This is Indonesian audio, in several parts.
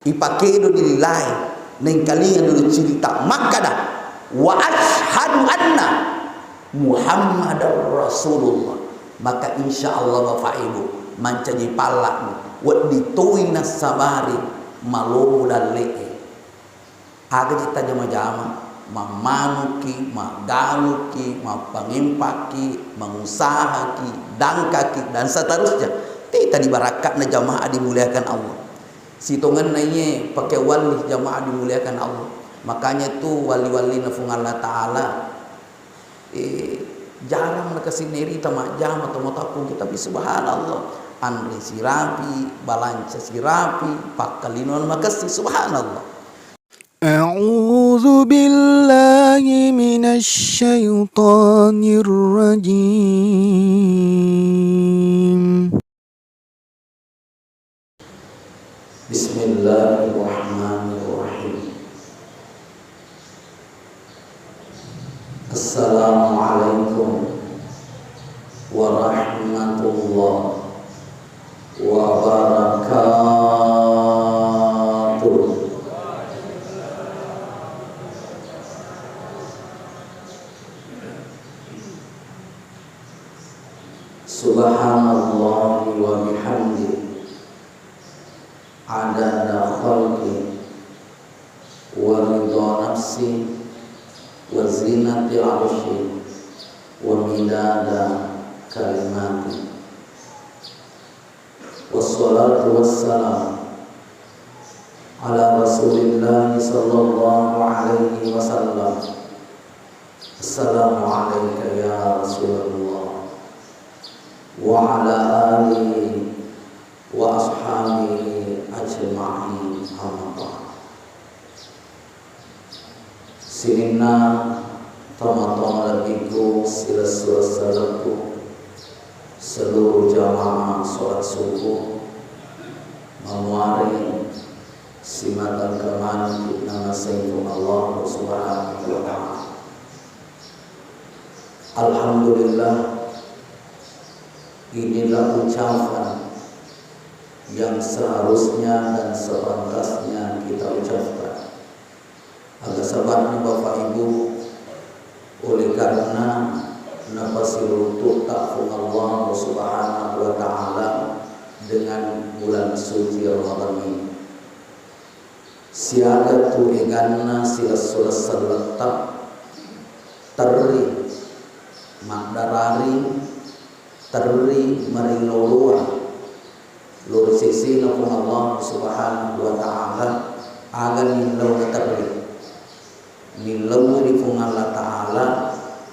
Ipakedo dililai neng kalingan dulu cerita makada wa ashhadu anna Muhammadar Rasulullah. Maka insya Allah Bapak Ibu mancaji palak wa dituina sabari malumulan lee aga kita jama-jama mamanuki, magaluki, mapangimpaki, mengusahaki, dangkaki dan seterusnya. Tidak dibarakatna jamaah dimuliakan Allah. Sitongan nanya pakai wali jamaah dimuliakan Allah. Makanya itu wali-wali nafung Allah Ta'ala jarang nak kesiniri tamak jam atau motapun kita subhanallah. Andri sirapi, balanca sirapi, pakalinon makasi subhanallah. أعوذ بالله من الشيطان الرجيم بسم الله الرحمن الرحيم السلام عليكم ورحمة الله وبركاته. Subhanallah wa bihamdi adada khalqi wa ridha nafsi wa zinati arshi wa midada kalimati. Wassalatu wassalam ala Rasulillah sallallahu alaihi wasallam. Assalamu alayka ya Rasulullah wa ala alihi wa ashabihi ajma'in amma ba'd. Sinina tamatong labiku sila salaku seluruh jamaah sholat subuh memuari simatan keman nama sayyidina Allah subhanahu wa ta'ala. Alhamdulillah, inilah ucapan yang seharusnya dan sepantasnya kita ucapkan. Agak sebabnya Bapak Ibu, oleh karena nafasirutu ta'fung Allah subhanahu wa ta'ala dengan bulan suci Ramadan ini. Siaga tu eganna sila sulas letak teri makdarari teri marilolua lur sisi nafung Allah subhanahu wa ta'ala agan nilau teri nilau di fung Allah ta'ala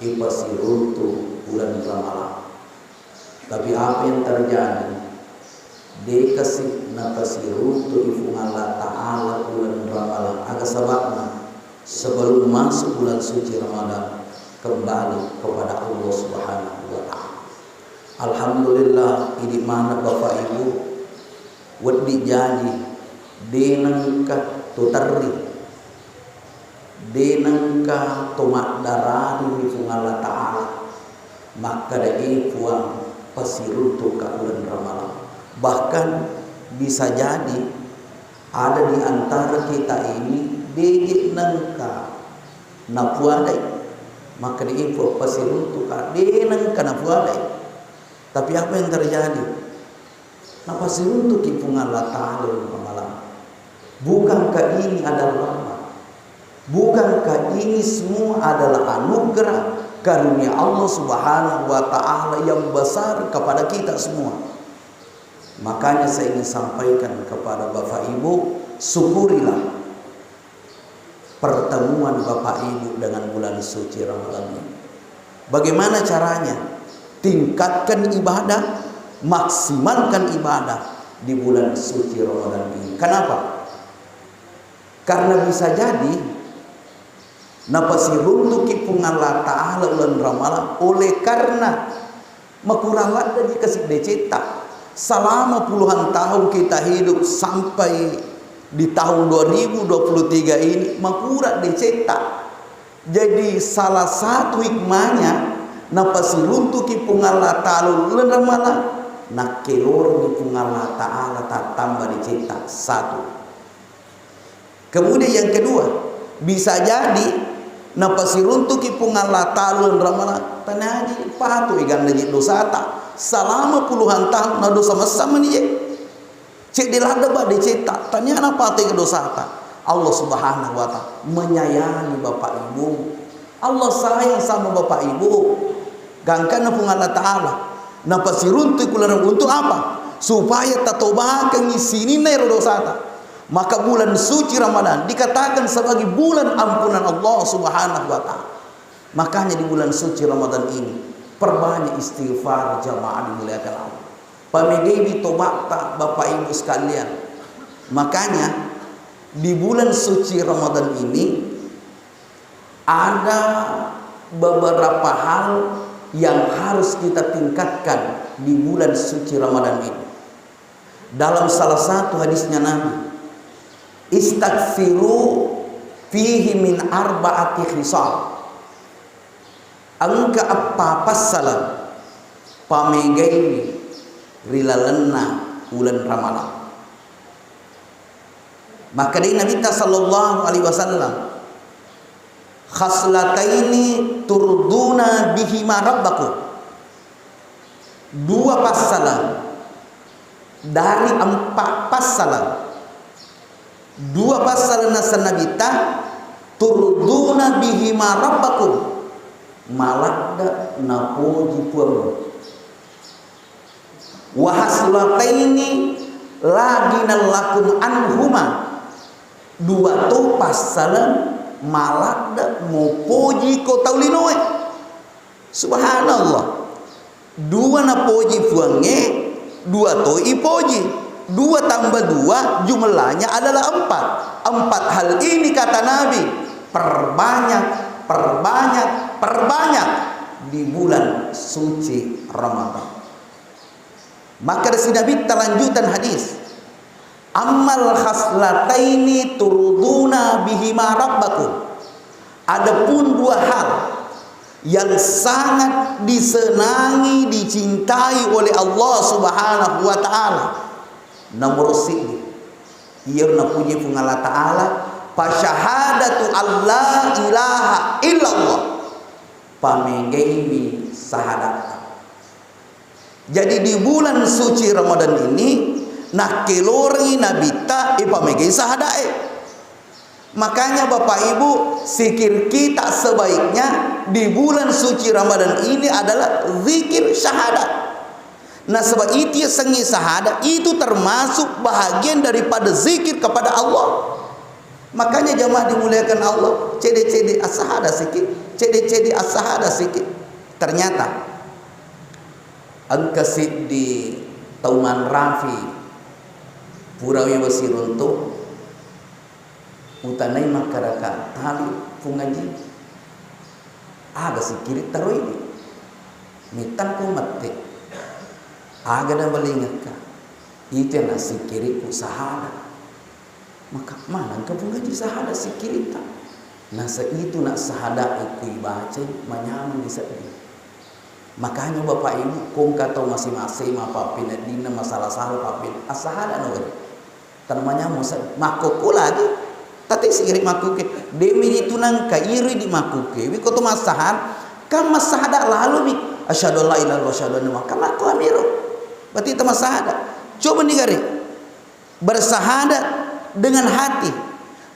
ipasirutu bulan Ramadan. Tapi apa yang terjadi dikasih napasirutu di fung Allah ta'ala bulan Ramadan agak sebabnya sebelum masuk bulan suci Ramadan kembali kepada Allah subhanahu wa ta'ala. Alhamdulillah, ini mana Bapak Ibu wedi jadi denangka tutari denangka tomak darari di Allah ta'ala maka dari puang pasirutu ka bulan Ramadan. Bahkan bisa jadi ada di antara kita ini dege nangka napuadai maka dari puang pasirutu ka denangka napuadai. Tapi apa yang terjadi? Napa siruntu kipung Allah Ta'ala malam? Bukankah ini adalah rahmat? Bukankah ini semua adalah anugerah karunia Allah Subhanahu wa Ta'ala yang besar kepada kita semua? Makanya saya ingin sampaikan kepada Bapak Ibu, syukurilah pertemuan Bapak Ibu dengan bulan suci Ramadan ini. Bagaimana caranya? Tingkatkan ibadah, maksimalkan ibadah di bulan suci Ramadan ini. Kenapa? Karena bisa jadi napasiruntu kipung Allah Ta'ala bulan Ramadan oleh karena makurawat dan dikasih decetak selama puluhan tahun kita hidup sampai di tahun 2023 ini makurat decetak. Jadi salah satu hikmahnya napasiruntu kipung Allah Ta'ala bulan Ramadan nak kelor di Allah Ta'ala tak tambah dicetak satu Kemudian yang kedua, bisa jadi napasiruntuk ipungan talun ramala tanaji patu igan dari dosa tak selama puluhan tahun na dosa sama nih cek dilada ba dicetak tanya apa te dosa tak Allah Subhanahu wa taala menyayangi bapak ibu. Allah sayang sama bapak ibu. Gangkan pungan Allah taala napasiruntuk kularang untuk apa? Supaya tatobakan isini nero dosa tak. Maka bulan suci Ramadan dikatakan sebagai bulan ampunan Allah Subhanahu wa taala. Makanya di bulan suci Ramadan ini perbanyak istighfar jamaah dimuliakan Allah. Pamegei tobat tak Bapak Ibu sekalian. Makanya di bulan suci Ramadan ini ada beberapa hal yang harus kita tingkatkan di bulan suci Ramadan ini. Dalam salah satu hadisnya Nabi, istaghfiru fihi min arba'ati khisal. Angka apa pasalan pamegai rilalena bulan Ramadan. Maka dari Nabi sallallahu alaihi wasallam, khaslataini turduna bihima rabbakum. Dua pasalan dari 4 pasalan. Dua pasal nasanabita turduna bihima rabbakum malakda napuji puamu wa haslataini laginalakum anhuma. Dua tu pasalan malakda mupuji ko taulinoe. Subhanallah. Dua napuji puange, dua tu ipoji. 2 tambah 2 jumlahnya adalah 4. 4 hal ini kata Nabi perbanyak di bulan suci Ramadan. Maka dari Nabi lanjutan hadis, ammal khaslataini turduna bihima rabbakum. Adapun 2 hal yang sangat disenangi, dicintai oleh Allah Subhanahu wa taala. Nomor sini ia na puji pun Allah taala fasyahadatu alla ilaha illallah pamengemi sahadat. Jadi di bulan suci Ramadan ini nak kelori nabita ipamegei sahadae. Makanya Bapak Ibu, zikir kita sebaiknya di bulan suci Ramadan ini adalah zikir syahadat. Nah sebab itu ya sengi syahadat itu termasuk bahagian daripada zikir kepada Allah. Makanya jamaah dimuliakan Allah, cede-cede as-syahadat sikit, cede-cede as-syahadat sikit. Ternyata angkasib di Tauman Rafi Purawi Wasiruntuk utanai masyarakat tali pungaji aga sikiri taruh ini mitan ku mati aga na balingat ka itu yang nasi kiri ku sahada. Maka mana ka pungaji sahada sikiri ta nasa itu nak sahada iku ibaca manyaman di sana. Makanya Bapak Ibu kung katau masing-masing apa pinadina masalah salah papin asahada no tanamanya musa makuku lagi tati sikiri makuke demi itu nang kairi di makuke wi koto masahan kan masahada lalu bi asyhadu la ilaha illallah wa asyhadu anna muhammadan rasulullah. Berarti itu masahadat. Coba nih bersahadat dengan hati,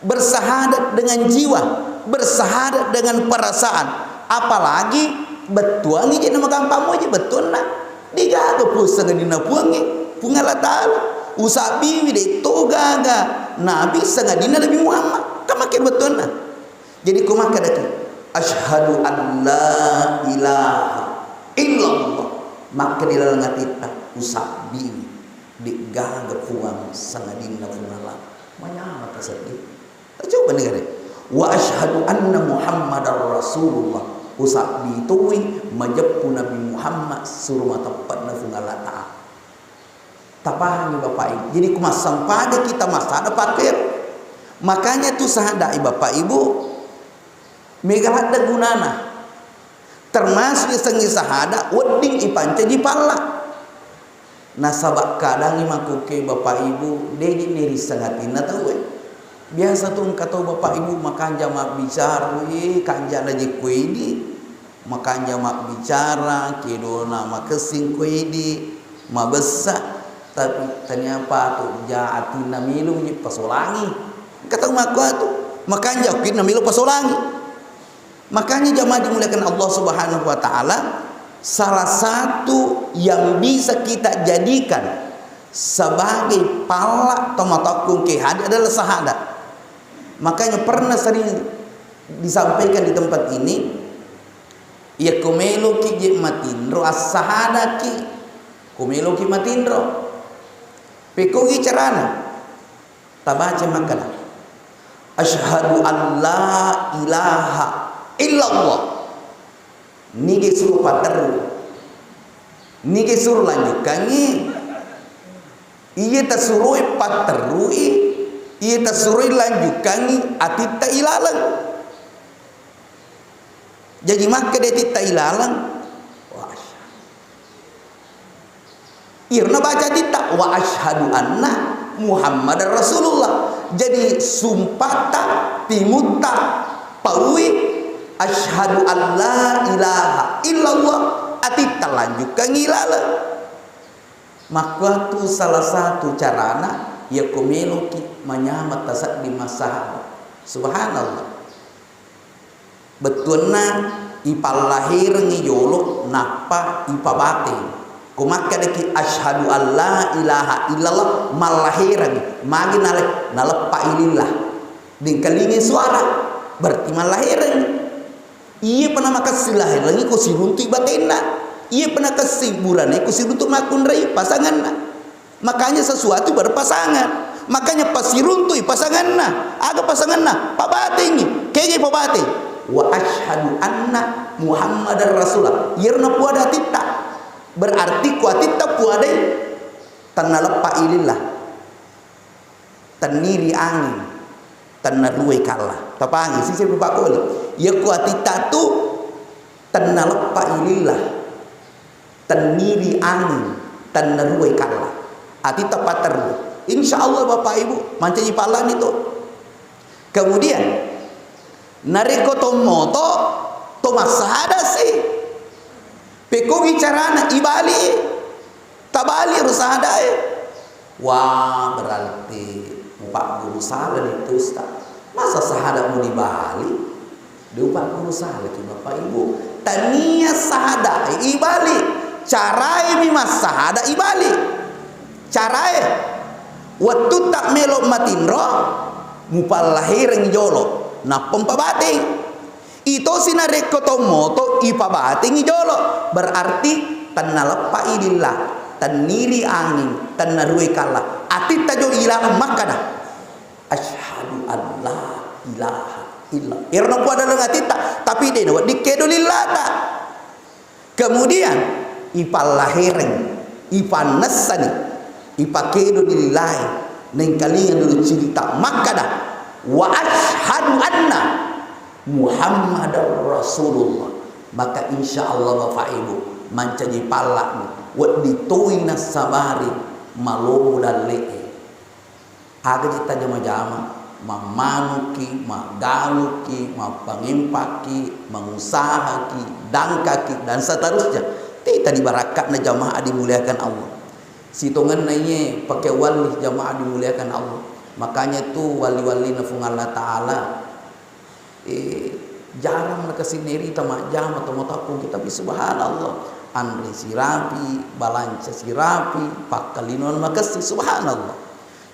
bersahadat dengan jiwa, bersahadat dengan perasaan. Apalagi betul ni jadi nama gampang aja betul nak. Digaga pusang di napuangi, pungala taala. Usabi de togaga. Nabi sangadina Nabi Muhammad. Kamakin betul nak. Jadi kumaha kadaki. Asyhadu an la ilaha illallah. Maka di dalam hati usabi digaga puang sangadina pungala. Manyama kasati. Coba nih wa asyhadu anna muhammadar rasulullah. Usabi tuwi majepu Nabi Muhammad suruh matapat na pungala ta'ala. Tapahani Bapak Ibu. Jadi kumas sampada kita masa ada pakir. Makanya tu sahadai Bapak Ibu megahat da gunana. Termasuk sengi sahada wedding ipanca di pala. Nasabak kadang imakuke Bapak Ibu deji niri sangatina tahu Biasa tuh kata bapak ibu makan jamak bicara, kanja aja kuidi, makan jamak bicara, kido nama kesing kuidi, ma besar, tapi ternyata tuh jati namilu ni pasolangi, kata mak gua tuh makan jamak namilu pasolangi. Makanya jamaah dimuliakan Allah Subhanahu wa taala, salah satu yang bisa kita jadikan sebagai pala tomatakung ke hadi adalah syahadat. Makanya pernah sering disampaikan di tempat ini, ya kumelo ki je matindro as-sahada ki kumelo ki matindro pekogi carana tabaca makana asyhadu an la ilaha illallah nige suruh pateru nige suruh lanjutkan iya tak suruh pateru iya tak suruh lanjutkan atita ilalang. Jadi maka dia tita ilalang irna baca tita wa asyhadu anna Muhammadar Rasulullah. Jadi sumpata timutta paui asyhadu an la ilaha illallah atita lanjutkan ilalang. Maka tu salah satu carana ya kumeluki menyamat tasak di masalah. Subhanallah. Betulna ipal lahir ngiyolo napa ipa batin. Kumaka deki asyhadu an la ilaha illallah mal lahiran magi nalepa ilillah. Ding kalingi suara berarti mal lahiran. Iya pernah makasih lahir lagi ko siruntu batinna. Iya pernah kesiburan ko siruntu makun rai pasangan. Makanya sesuatu berpasangan. Makanya pasiruntui pasangan aga pasangan pabating kege pabating wa asyhadu anna Muhammadar Rasulullah yerna puada titta berarti kuatitta puada tanalepa ilillah taniri angin tanaruwe kalah tapangi sisi pakoli ya kuatitta tu tanalepa ilillah taniri angin tanaruwe kalah atita pateru. Insya Allah Bapak Ibu manca ipalan itu. Kemudian nariko tomoto tomas sahada sih. Peko bicarana ibali tabali rusahada. Wah berarti Pak Guru salah itu Ustaz. Masa sahada mau dibali? Di Pak Guru salah itu Bapak Ibu. Tania sahada ibali. Carai mimas sahada ibali. Carai waktu tak melok matindro mupal lahir ngijolo na pempabating itu sinare kotomoto ipabating ngijolo berarti tanalepa ilillah taniri angin tanarui kala ati tajo ilah makana asyhadu an la ilaha illallah irna ku ada ngatita tapi dia nawat dikedo lillata. Kemudian ipal lahiring ipan nasani ipakedo dililai neng kalian dulu cerita maka dah wa asyhadu anna Muhammadar Rasulullah. Maka insya Allah Bapak Ibu mancaji palak wa dituina sabari malu dan lee aga kita jama-jama mamanuki magaluki pangimpaki mengusahaki dangkaki dan seterusnya tidak dibarakat na jamaah dimuliakan Allah. Sitongan nanya pakai wali jamaah dimuliakan Allah. Makanya tu wali-wali nafung Allah Ta'ala jarang nak kesiniri tamak jam atau mataku kita bi subhanallah Andri sirapi balanca sirapi pakalinon makasi subhanallah.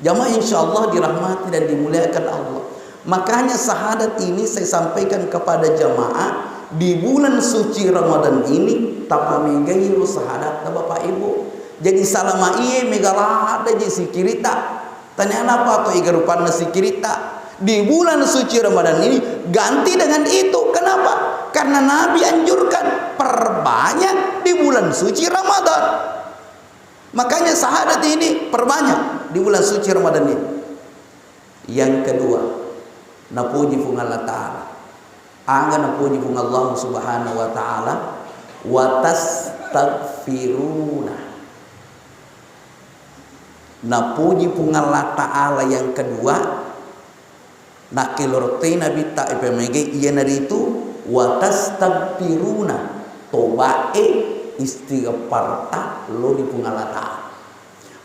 Jamaah insyaallah dirahmati dan dimuliakan Allah. Makanya syahadat ini saya sampaikan kepada jamaah di bulan suci Ramadan ini tanpa menggairu syahadat Bapak Ibu. Jadi salama iye megala ada je sikirita. Tanya apa atau igarupan sikirita di bulan suci Ramadan ini ganti dengan itu. Kenapa? Karena Nabi anjurkan perbanyak di bulan suci Ramadan. Makanya syahadat ini perbanyak di bulan suci Ramadan ini. Yang kedua, napuji fung Allah Ta'ala. Angga napuji fung Allah Subhanahu wa Ta'ala wa tastaghfiruna. Napuji pung Allah Ta'ala yang kedua nakilortena bita ipemege iya nari itu watastagfiruna tobae istighfar ta lo di pungalata.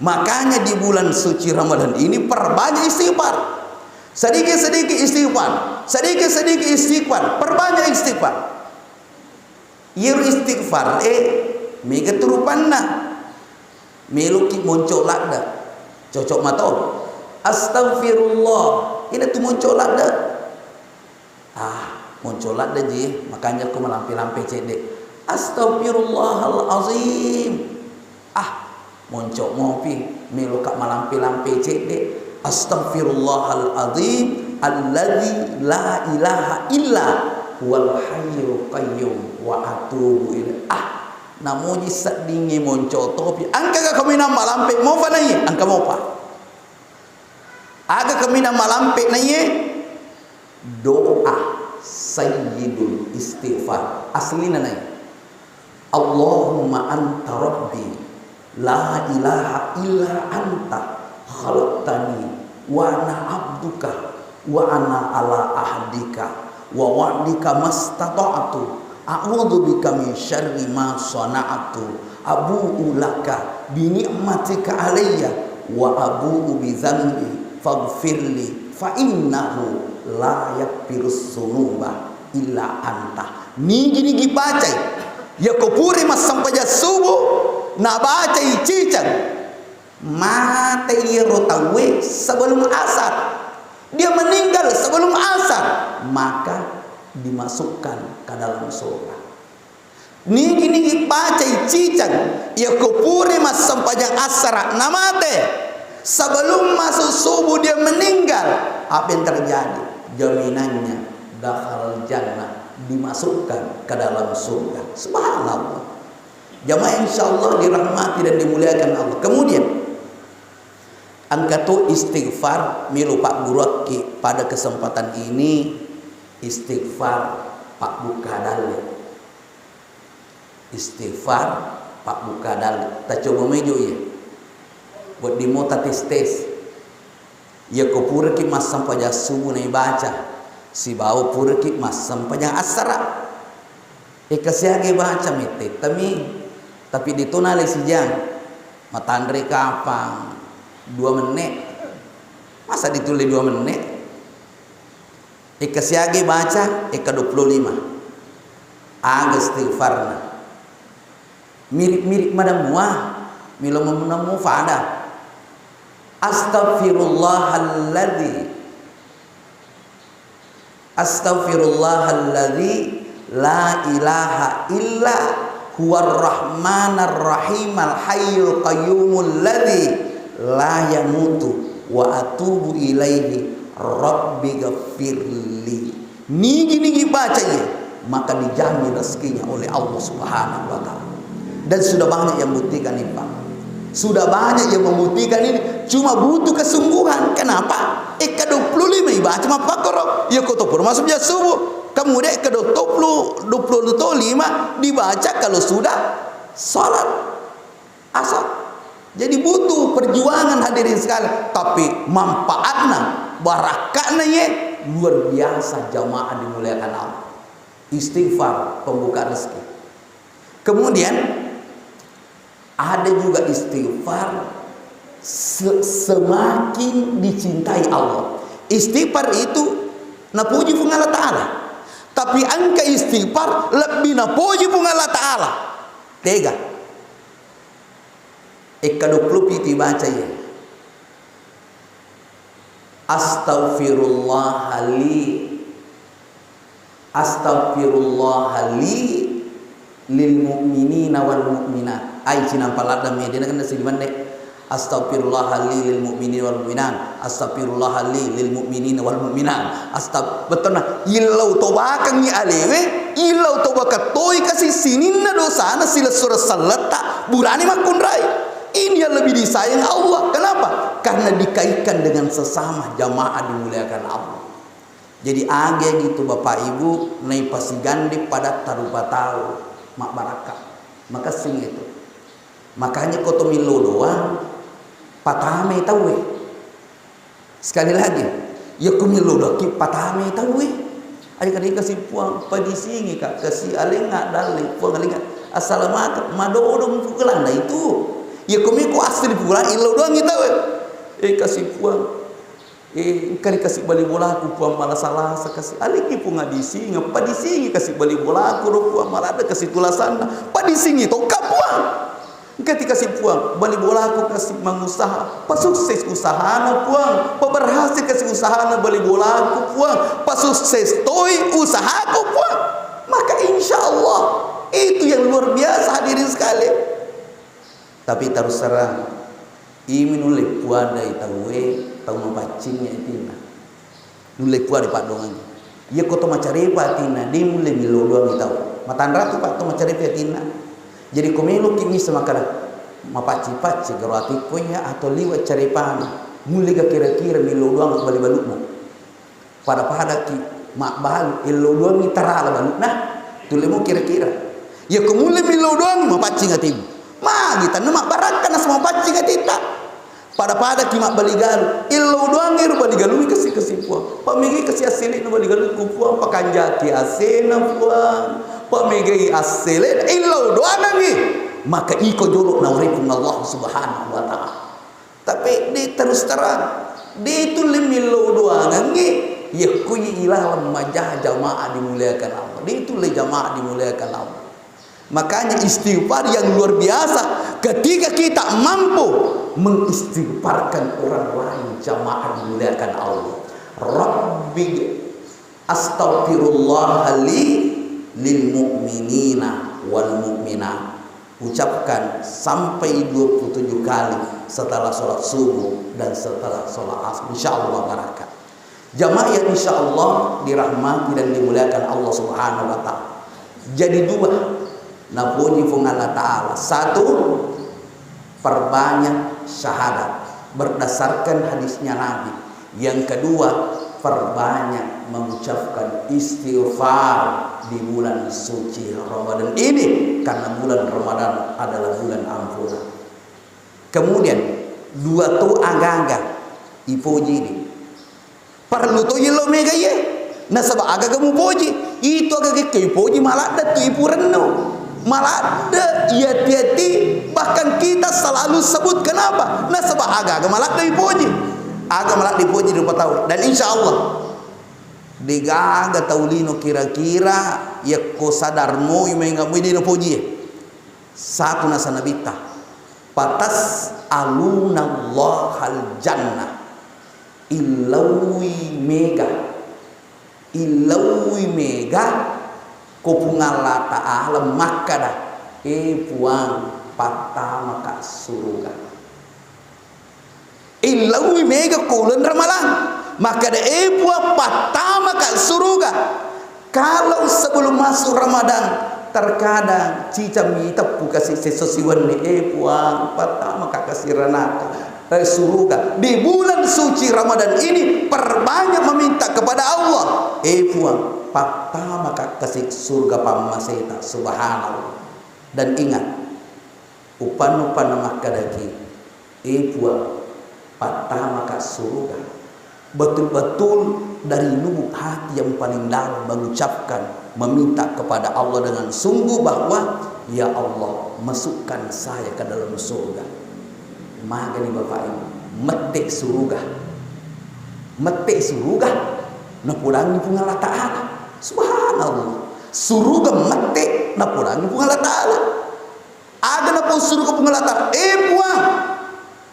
Makanya di bulan suci Ramadan ini perbanyak istighfar, sedikit-sedikit istighfar, sedikit-sedikit istighfar, perbanyak istighfar. Ieu istighfar mega turupanna meluki moncolak dah cocok matau astagfirullah ini tuh moncolak dah moncolak dah je, makanya aku melampi-lampi cedek astagfirullahalazim moncok ngopi melukak melampi-lampi cedek astagfirullahalazim alladzi la ilaha illa huwal hayyul qayyum wa atubu ilaih. Namuji sadingi monco topi angka ka kami nama lampe mau fa naye angka mau pa aga kami nama lampe naye doa sayyidul istighfar aslina naye Allahumma anta rabbi la ilaha illa anta khalaqtani wa ana abduka wa ana ala ahdika wa wa'dika mastata'tu a'udzu bika min syarri ma sana'tu abu'u laka bi ni'matika alayya wa abu'u bi dzambi faghfirli fa innahu la yaghfirus dzunuba illa anta. Nigi baca ya kopuri mas sampai subuh na baca cicang mate rotawe sebelum asar, dia meninggal sebelum asar, maka dimasukkan ke dalam surga. Nigi baca cicang ya kupuri mas sampajang asar namate sebelum masuk subuh dia meninggal, apa yang terjadi? Jaminannya dakhal jannah, dimasukkan ke dalam surga. Subhanallah. Jamaah insyaallah dirahmati dan dimuliakan Allah. Kemudian angkatu istighfar milu Pak Guru pada kesempatan ini istighfar Pak Bukadal. Istighfar Pak Bukadal. Tak coba mejo ya. Buat dimota tes. Ya ko purki mas sampai subuh nai baca. Si bau purki mas sampai asara. Kasiage baca mite tapi ditunali si jang. Matandre kapang 2 menit. Masa ditulis 2 menit? Kasiage baca ke 25. Aga istighfarna. Mirip madam muah. Milo menamu fada. Astaghfirullahalladzi la ilaha illa huwar rahmanar rahimal hayyul qayyumul ladzi la yamutu wa atubu ilaihi rabbi ghafirli. Nigi baca ya, maka dijamin rezekinya oleh Allah Subhanahu wa taala. Dan sudah banyak yang buktikan ini Pak. Sudah banyak yang membuktikan ini, cuma butuh kesungguhan. Kenapa? Ke 25 ibadah cuma pakor. Ya kotopur masuknya subuh. Kemudian ke 25 dibaca kalau sudah salat asar. Jadi butuh perjuangan hadirin sekalian, tapi manfaatnya, barakahnya ya luar biasa. Jamaah dimuliakan Allah. Istighfar pembuka rezeki. Kemudian ada juga istighfar semakin dicintai Allah. Istighfar itu napuji pun Allah Ta'ala, tapi angka istighfar lebih napuji pun Allah Ta'ala. Tega Eka 20 piti baca ya, Astaghfirullahali lil mu'minina wal mu'minat. Ai cina palada medina kan nasi dimande. Astaghfirullahali lil mu'minina wal mu'minat. Astaghfirullahali lil mu'minina wal mu'minat. Betulna ilau tobakan ni alewe, ilau tobakan toy kasih sininna dosana sila surah salata burani makun rai. Ini yang lebih disayang Allah. Kenapa? Karena dikaitkan dengan sesama. Jamaah dimuliakan Allah. Jadi age gitu Bapak Ibu nai pasigandi pada tarupa tahu mak barakah. Maka sing itu. Makanya koto milo doang patame tahu. Sekali lagi, Ya kumilo dak ki patame tahu adik-adik kasih puang padisingi kak kasih alenga dali puang alenga assalamualaikum madodong pukulan itu ya kumiku asli pukulan ilo doang kita kasih puang kari kasih balik bola aku puang malah salah kasih aliki punga disingi padisingi kasih balik bola aku puang malah ada kasih tulasan padisingi to kapuang ketika si puang balik bola aku kasih mengusaha pasukses usahana puang berhasil kasih usahana balik bola aku puang pasukses toi usahaku puang maka insya Allah itu yang luar biasa hadirin sekali. Tapi terus terang ini nulai puan dari tahu mempacingnya itu nulai puan di pak dongan ya kau tu macari patina dia mulai milodoang tahu matan ratu pak tu macari patina. Jadi komelo kini semakala mapaci-paci gerati punya atau liwat cari pana mulai kira-kira milo doang balik balukmu pada ki mak bahalu ilo doang mitara baluk nah tulemu kira-kira ya kumulai milo doang mapaci ngatimu ma kita nama barakan semua paci ngatita pada ki mak baligalu ilo doang ngeru baligalu kasih puang pamigi kasih asili no baligalu ku puang pakanjati asena puang pamegi aselen illau doa nangi maka iko jorok nawripun Allah subhanahu wa ta'ala. Tapi di terus terang di itu limillau doa nangi ya kuyi ilah lemajah jamaah dimuliakan Allah di itu le jamaah dimuliakan Allah. Makanya istighfar yang luar biasa ketika kita mampu mengistighfarkan orang lain jamaah dimuliakan Allah. Rabbi astaghfirullah li lil mu'minina wal mu'minat ucapkan sampai 27 kali setelah sholat subuh dan setelah sholat asar insyaallah barakat jamaah yang insyaallah dirahmati dan dimuliakan Allah subhanahu wa ta'ala. Jadi dua napuji fung Allah ta'ala satu perbanyak syahadat berdasarkan hadisnya Nabi yang kedua perbanyak mengucapkan istighfar di bulan suci Ramadan ini karena bulan Ramadan adalah bulan ampunan. Kemudian dua tu agak ipoji ini perlu tu yelo mega ye na sebab agak kamu poji itu agak ke ipoji malah ada tu ipu reno malah ada ia tiati bahkan kita selalu sebut kenapa na sebab agak malah ada ipoji agak malah dipuji 2 tahun dan insya Allah digaga taulino kira-kira ya ko sadar mo imenga mo dino puji satu nasa nabita patas alunallahal jannah ilawi mega ko pungala ta'ala makada puang patama ka surga ilawi mega kulen ramalan maka ada buah pertama kali surga. Kalau sebelum masuk Ramadan terkadang cicam kita buka sesiwan ni buah pertama kasih ranaka surga di bulan suci Ramadan ini perbanyak meminta kepada Allah buah pertama kasih surga pamaseta subhanallah. Dan ingat upan makadaki buah pertama kasih surga betul-betul dari lubuk hati yang paling dalam mengucapkan meminta kepada Allah dengan sungguh bahwa ya Allah masukkan saya ke dalam surga. Maka ni Bapak Ibu metik surga na pulangi pun Allah Ta'ala subhanallah surga metik na pulangi pun Allah Ta'ala ada na pun surga pun Allah Ta'ala puang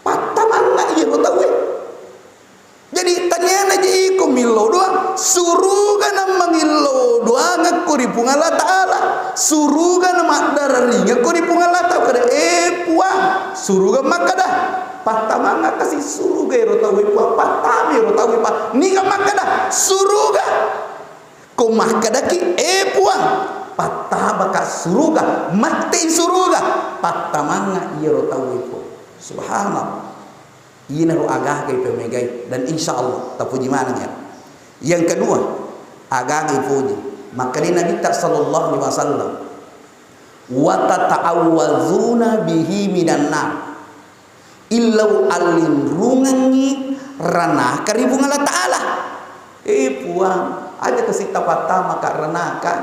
pataman na iya lo tahu jadi tanya aja iko milo doang suruga na mangilo doang aku di pung Allah Ta'ala suruga na makdarari aku di pung Allah Ta'ala kada puang suruga makada patamanga kasih suruga rotawi puang patami rotawi pa nika makada suruga ko makada ki puang patama ka suruga mati suruga patamanga iya rotawi puang subhanallah. Ini naruh agak ke pemegai dan insya Allah tapuji mananya. Yang kedua agak puji maka ni Nabi sallallahu alaihi wasallam wa tata'awwazuna bihi minan nar illau alin rungangi ranah karibung Allah Ta'ala puang aja kasih tapatama karena kan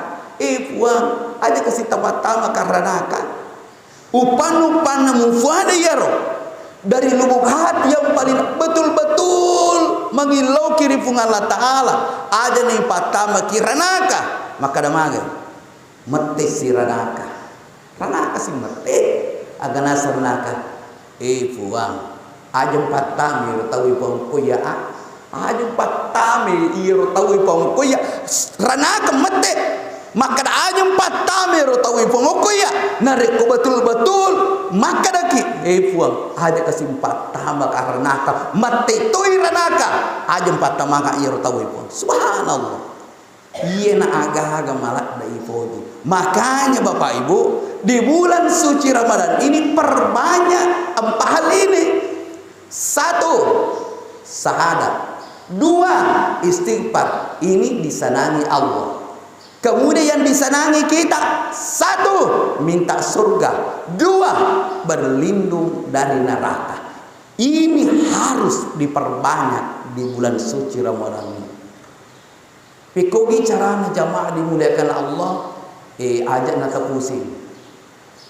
puang aja kasih tapatama karena kan upan mufuada ya roh dari lubuk hati yang paling betul-betul mengilau kiri pung Allah Ta'ala aja nih patama kiranaka maka damaga mete si ranaka si mete aga nasa ranaka puang aja patami tawi pung kuya aja patami iro tawi pung kuya ranaka mete maka da aja patami iro tawi pung kuya narik ko betul-betul maka daki puang aja kasih patama karanaka mate toy ranaka aja patama ka iro tawi pung subhanallah iya na aga-aga malak da ipodi. Makanya Bapak Ibu di bulan suci Ramadan ini perbanyak 4 hal ini. 1 syahadat, 2 istighfar, ini disenangi Allah. Kemudian disenangi kita 1 minta surga, 2 berlindung dari neraka. Ini harus diperbanyak di bulan suci Ramadan ini. Pikogi carana jamaah dimuliakan Allah ajak nata pusing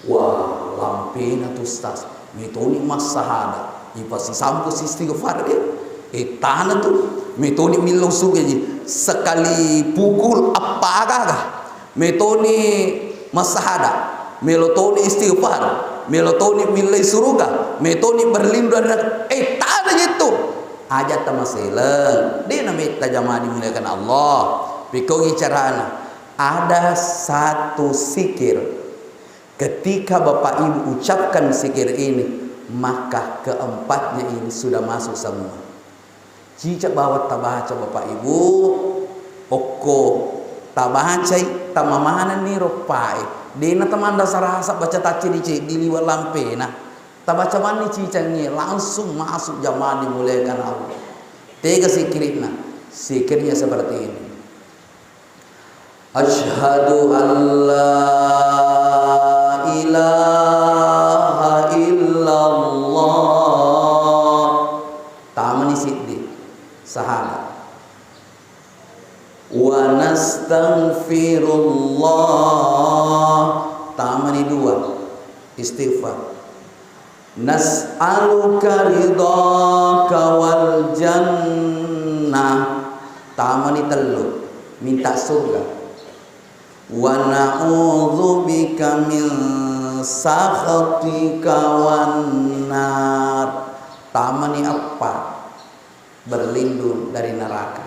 wah lampena tu ustaz metoni mas sahada ipasi sampu istighfar dia tanah tu metoni milau suge sekali pukul apa agak metoni mas sahada melotoni istighfar melotoni milai surga metoni berlindung dari tanah itu ajat tamaseleng dia namanya jamaah dimuliakan Allah pikogi carana ada 1 zikir ketika Bapak Ibu ucapkan zikir ini maka keempatnya ini sudah masuk semua jika bawa tabaca Bapak Ibu oko tabaca tamamana ni ropai dina tamanda sarasa baca taci di liwa lampena tabaca mani cicangnya langsung masuk jamaah dimuliakan Allah. Tiga zikirnya, zikirnya seperti ini. Asyhadu an la ilaha illallah. Tamani siddi sahadat. Wa nastaghfirullah. Tamani 2 istighfar. Nas'aluka ridhaka wal jannah tamani 3 minta surga wa na'udzubika min sakhatika wan nar tamani 4 berlindung dari neraka.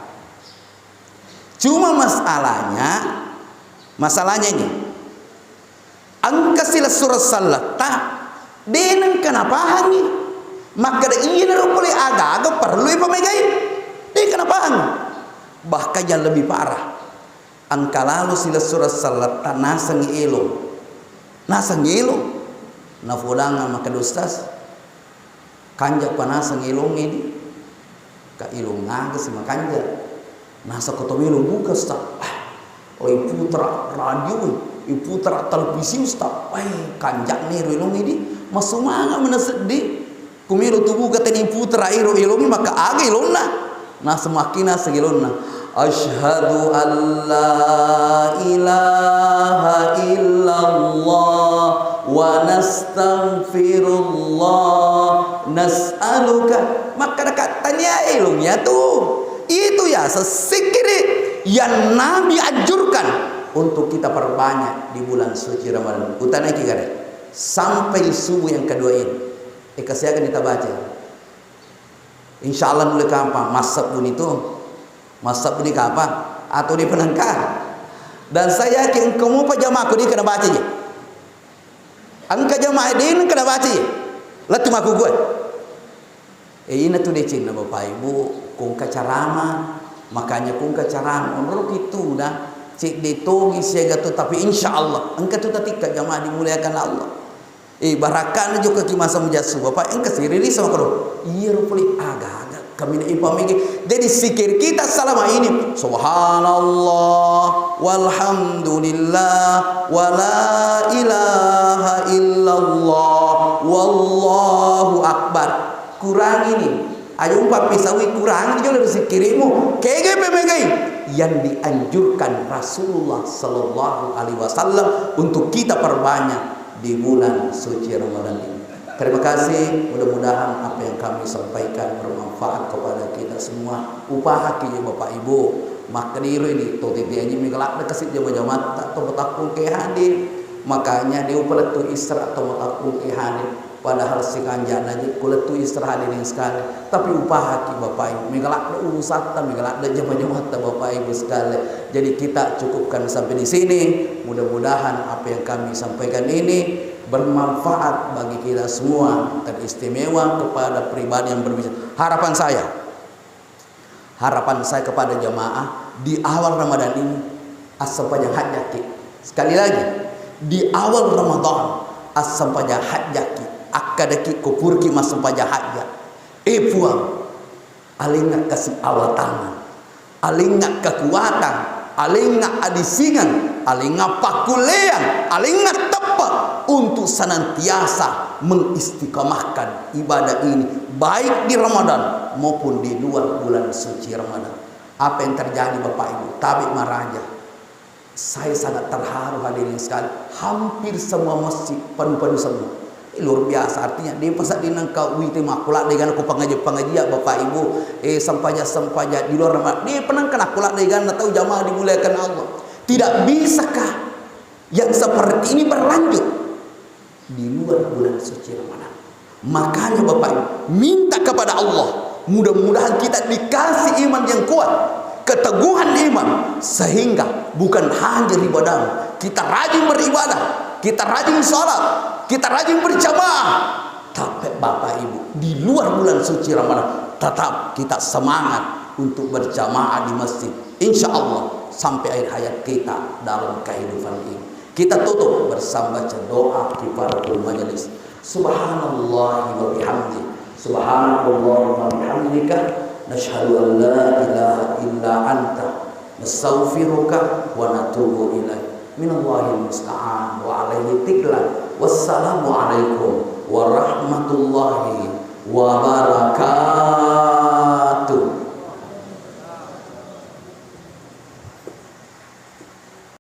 Cuma masalahnya ini angka sila surah salat denan kenapa hangi maka iya boleh agak perlu pemegai dia kenapa hangi bahkan yang lebih parah angka lalu sila surah salat nasang ilong nafulanga maka dostas kanjak panasang ilong ini ka ilong ngaga si makanja nasa kotomilong buka stop putra radio putra televisi ustaz kanjak ni ilong ini masumanga menasedi kumiru tubuh katani putra iro ilongi maka aga ilonna nah semakina segilonna asyhadu an la ilaha illallah wa nastaghfirullah nas'aluka maka katanya ilongnya tuh itu ya sesikiri yang Nabi anjurkan untuk kita perbanyak di bulan suci Ramadan utana kigare sampai subuh yang kedua ini kasih akan kita baca insya Allah mulai kapan masab pun itu masab pun kapan atau di penangkah dan saya yakin kamu pajamaku dia kena baca je angka jamaah dia kena baca je latu maku gue ini tuh dia cina Bapak Ibu kung kacarama makanya kung kacarama menurut itu dah cik ditongi siaga tu tapi insya Allah angka tu tatika jamaah dimuliakan Allah barakan juga ke masa menjasu Bapak yang kesiriri sama kalau iya rupuli agak kami ipamigi jadi zikir kita selama ini subhanallah walhamdulillah wala ilaha illallah wallahu akbar kurang ini ayo umpat pisawi kurang juga dari zikirimu kege pemegai yang dianjurkan Rasulullah Sallallahu Alaihi Wasallam untuk kita perbanyak di bulan suci Ramadan ini. Terima kasih, mudah-mudahan apa yang kami sampaikan bermanfaat kepada kita semua. Upah haki Bapak Ibu, maka diri ini toti tianji migalak kasih jamaah tak atau takul ke hadir. Makanya dia upaletu isra atau takul ke hadir. Padahal si kanjana aja kuletu isra hadirin sekali. Tapi upah haki Bapak Ibu, migalak urusan tak migalak jamaah Bapak Ibu sekali. Jadi kita cukupkan sampai di sini. Mudah-mudahan apa yang kami sampaikan ini bermanfaat bagi kita semua, teristimewa kepada pribadi yang berbicara. Harapan saya kepada jamaah di awal Ramadan ini asam panjang hajjaki. Sekali lagi, di awal Ramadan asam panjang hajjaki, akadaki kupurki masam panjang hajjak. Puang, alingat kasih awal tangan, alingat kekuatan, alingat adisingan, alingat pakulean, alingat untuk senantiasa mengistiqamahkan ibadah ini baik di Ramadan maupun di luar bulan suci Ramadan. Apa yang terjadi Bapak Ibu, Tabik Maraja, saya sangat terharu hadirin sekali. Hampir semua masjid penuh semua. Luar biasa, artinya dia pasal di nangkau wite makulak dengan aku pengaji Bapak Ibu sampainya di luar Ramadan dia penangkan akulak dengan tahu jamaah dimuliakan Allah. Tidak bisakah yang seperti ini berlanjut di luar bulan suci Ramadan? Makanya Bapak Ibu, minta kepada Allah, mudah-mudahan kita dikasih iman yang kuat, keteguhan iman, sehingga bukan hanya ibadah, kita rajin beribadah, kita rajin sholat, kita rajin berjamaah, tapi Bapak Ibu di luar bulan suci Ramadan tetap kita semangat untuk berjamaah di masjid, insya Allah sampai akhir hayat kita dalam kehidupan ini. Kita tutup bersama baca doa kifaratul majelis. Subhanallah wa bihamdi, subhanallah wa bihamdika, nashhadu an la ilaha illa anta, nastaghfiruka wa natubu ilaik. Minallahil musta'an wa alaihi tiklan. Wassalamu alaikum warahmatullahi wabarakatuh.